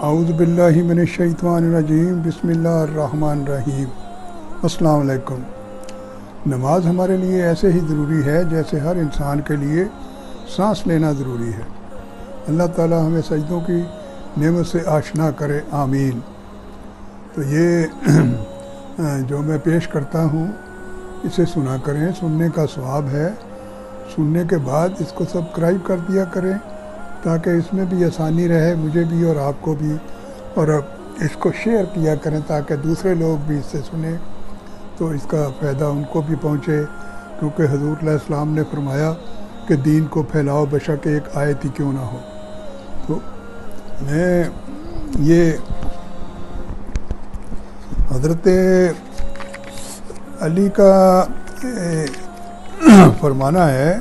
اعوذ باللہ من الشیطان الرجیم بسم اللہ الرحمن الرحیم۔ السلام علیکم۔ نماز ہمارے لیے ایسے ہی ضروری ہے جیسے ہر انسان کے لیے سانس لینا ضروری ہے۔ اللہ تعالی ہمیں سجدوں کی نعمت سے آشنا کرے، آمین۔ تو یہ جو میں پیش کرتا ہوں اسے سنا کریں، سننے کا ثواب ہے۔ سننے کے بعد اس کو سبسکرائب کر دیا کریں تاکہ اس میں بھی آسانی رہے، مجھے بھی اور آپ کو بھی، اور اس کو شیئر کیا کریں تاکہ دوسرے لوگ بھی اس سے سنیں تو اس کا فائدہ ان کو بھی پہنچے، کیونکہ حضور علیہ السلام نے فرمایا کہ دین کو پھیلاؤ بشک ایک آیت ہی کیوں نہ ہو۔ تو میں یہ حضرت علی کا فرمانا ہے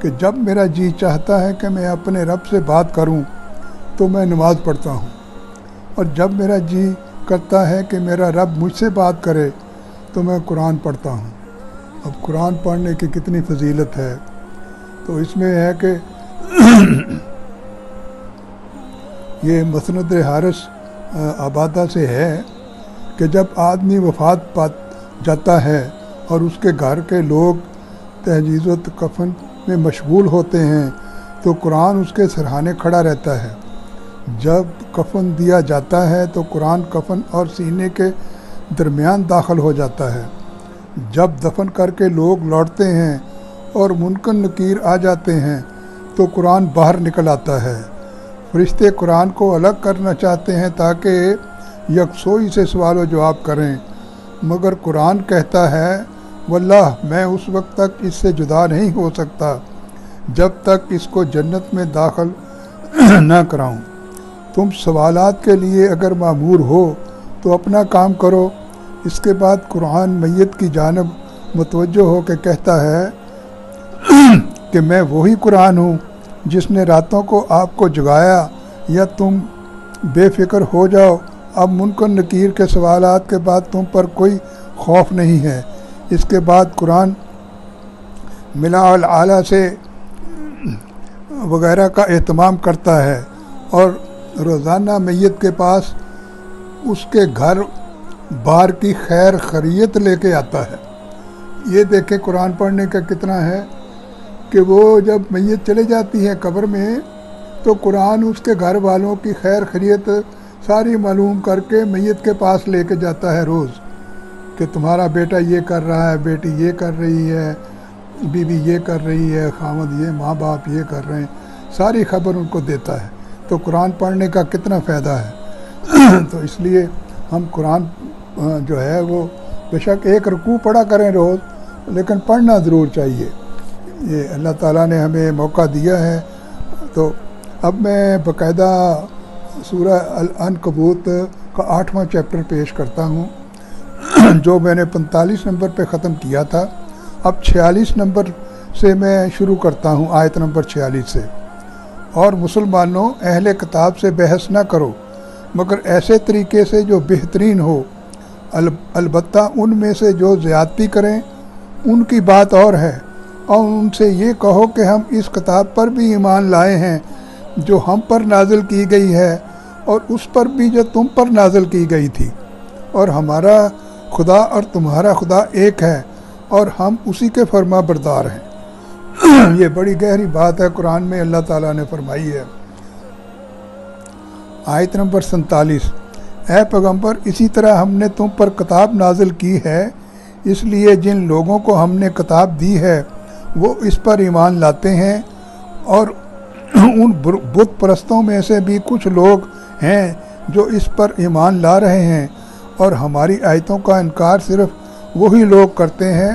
کہ جب میرا جی چاہتا ہے کہ میں اپنے رب سے بات کروں تو میں نماز پڑھتا ہوں، اور جب میرا جی کرتا ہے کہ میرا رب مجھ سے بات کرے تو میں قرآن پڑھتا ہوں۔ اب قرآن پڑھنے کی کتنی فضیلت ہے، تو اس میں ہے کہ یہ مسند حارث عبادہ سے ہے کہ جب آدمی وفات پا جاتا ہے اور اس کے گھر کے لوگ تجہیز و کفن میں مشغول ہوتے ہیں تو قرآن اس کے سرہانے کھڑا رہتا ہے۔ جب کفن دیا جاتا ہے تو قرآن کفن اور سینے کے درمیان داخل ہو جاتا ہے۔ جب دفن کر کے لوگ لوٹتے ہیں اور منکر نکیر آ جاتے ہیں تو قرآن باہر نکل آتا ہے۔ فرشتے قرآن کو الگ کرنا چاہتے ہیں تاکہ یکسوئی سے سوال و جواب کریں، مگر قرآن کہتا ہے واللہ میں اس وقت تک اس سے جدا نہیں ہو سکتا جب تک اس کو جنت میں داخل نہ کراؤں۔ تم سوالات کے لیے اگر مامور ہو تو اپنا کام کرو۔ اس کے بعد قرآن میت کی جانب متوجہ ہو کے کہتا ہے کہ میں وہی قرآن ہوں جس نے راتوں کو آپ کو جگایا، یا تم بے فکر ہو جاؤ، اب منکر نکیر کے سوالات کے بعد تم پر کوئی خوف نہیں ہے۔ اس کے بعد قرآن ملا الاعلیٰ سے وغیرہ کا اہتمام کرتا ہے اور روزانہ میت کے پاس اس کے گھر بار کی خیر خیریت لے کے آتا ہے۔ یہ دیکھیں قرآن پڑھنے کا کتنا ہے کہ وہ جب میت چلے جاتی ہے قبر میں تو قرآن اس کے گھر والوں کی خیر خیریت ساری معلوم کر کے میت کے پاس لے کے جاتا ہے روز، کہ تمہارا بیٹا یہ کر رہا ہے، بیٹی یہ کر رہی ہے، بیوی یہ کر رہی ہے، خامد یہ، ماں باپ یہ کر رہے ہیں، ساری خبر ان کو دیتا ہے۔ تو قرآن پڑھنے کا کتنا فائدہ ہے۔ تو اس لیے ہم قرآن جو ہے وہ بے شک ایک رکوع پڑھا کریں روز، لیکن پڑھنا ضرور چاہیے۔ یہ اللہ تعالیٰ نے ہمیں موقع دیا ہے۔ تو اب میں باقاعدہ سورہ العنکبوت کا 8واں چیپٹر پیش کرتا ہوں جو میں نے 45 نمبر پہ ختم کیا تھا۔ اب 46 نمبر سے میں شروع کرتا ہوں، آیت نمبر 46 سے۔ اور مسلمانوں، اہل کتاب سے بحث نہ کرو مگر ایسے طریقے سے جو بہترین ہو، البتہ ان میں سے جو زیادتی کریں ان کی بات اور ہے، اور ان سے یہ کہو کہ ہم اس کتاب پر بھی ایمان لائے ہیں جو ہم پر نازل کی گئی ہے، اور اس پر بھی جو تم پر نازل کی گئی تھی، اور ہمارا خدا اور تمہارا خدا ایک ہے اور ہم اسی کے فرما بردار ہیں۔ یہ بڑی گہری بات ہے قرآن میں اللہ تعالیٰ نے فرمائی ہے۔ آیت نمبر 47، اے پیغمبر اسی طرح ہم نے تم پر کتاب نازل کی ہے، اس لیے جن لوگوں کو ہم نے کتاب دی ہے وہ اس پر ایمان لاتے ہیں، اور ان بت پرستوں میں سے بھی کچھ لوگ ہیں جو اس پر ایمان لا رہے ہیں، اور ہماری آیتوں کا انکار صرف وہی لوگ کرتے ہیں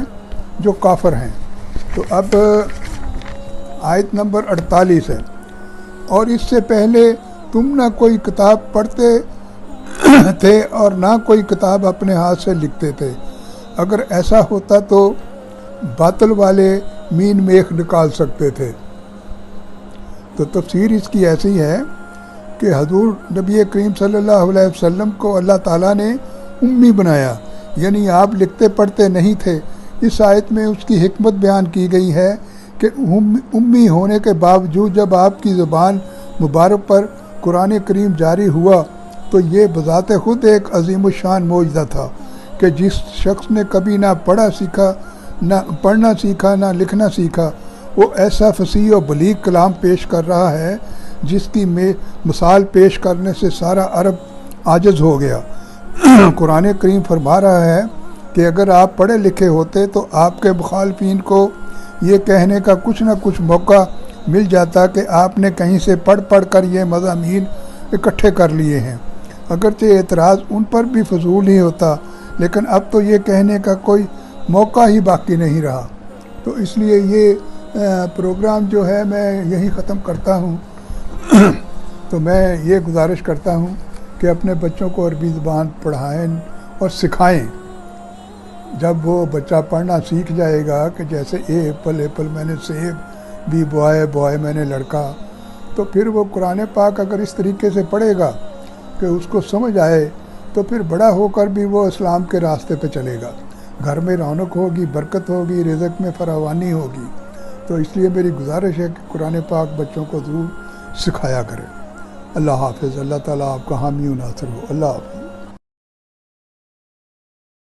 جو کافر ہیں۔ تو اب آیت نمبر 48 ہے، اور اس سے پہلے تم نہ کوئی کتاب پڑھتے تھے اور نہ کوئی کتاب اپنے ہاتھ سے لکھتے تھے، اگر ایسا ہوتا تو باطل والے مین میخ نکال سکتے تھے۔ تو تفسیر اس کی ایسی ہے کہ حضور نبی کریم صلی اللہ علیہ وسلم کو اللہ تعالیٰ نے امی بنایا، یعنی آپ لکھتے پڑھتے نہیں تھے۔ اس آیت میں اس کی حکمت بیان کی گئی ہے کہ امی ہونے کے باوجود جب آپ کی زبان مبارک پر قرآن کریم جاری ہوا تو یہ بذات خود ایک عظیم الشان معجزہ تھا کہ جس شخص نے کبھی نہ پڑھنا سیکھا نہ لکھنا سیکھا، وہ ایسا فصیح و بلیغ کلام پیش کر رہا ہے جس کی مثال پیش کرنے سے سارا عرب عاجز ہو گیا۔ قرآن کریم فرما رہا ہے کہ اگر آپ پڑھے لکھے ہوتے تو آپ کے مخالفین کو یہ کہنے کا کچھ نہ کچھ موقع مل جاتا کہ آپ نے کہیں سے پڑھ کر یہ مضامین اکٹھے کر لیے ہیں۔ اگرچہ اعتراض ان پر بھی فضول ہی ہوتا، لیکن اب تو یہ کہنے کا کوئی موقع ہی باقی نہیں رہا۔ تو اس لیے یہ پروگرام جو ہے میں یہی ختم کرتا ہوں۔ تو میں یہ گزارش کرتا ہوں کہ اپنے بچوں کو عربی زبان پڑھائیں اور سکھائیں۔ جب وہ بچہ پڑھنا سیکھ جائے گا کہ جیسے ایپل میں نے سیب، بھی بوائے میں نے لڑکا، تو پھر وہ قرآن پاک اگر اس طریقے سے پڑھے گا کہ اس کو سمجھ آئے تو پھر بڑا ہو کر بھی وہ اسلام کے راستے پہ چلے گا۔ گھر میں رونق ہوگی، برکت ہوگی، رزق میں فراوانی ہوگی۔ تو اس لیے میری گزارش ہے کہ قرآن پاک بچوں کو ضرور سکھایا کرے۔ اللہ حافظ۔ اللہ تعالیٰ آپ کا حامی و ناصر ہو۔ اللہ حافظ۔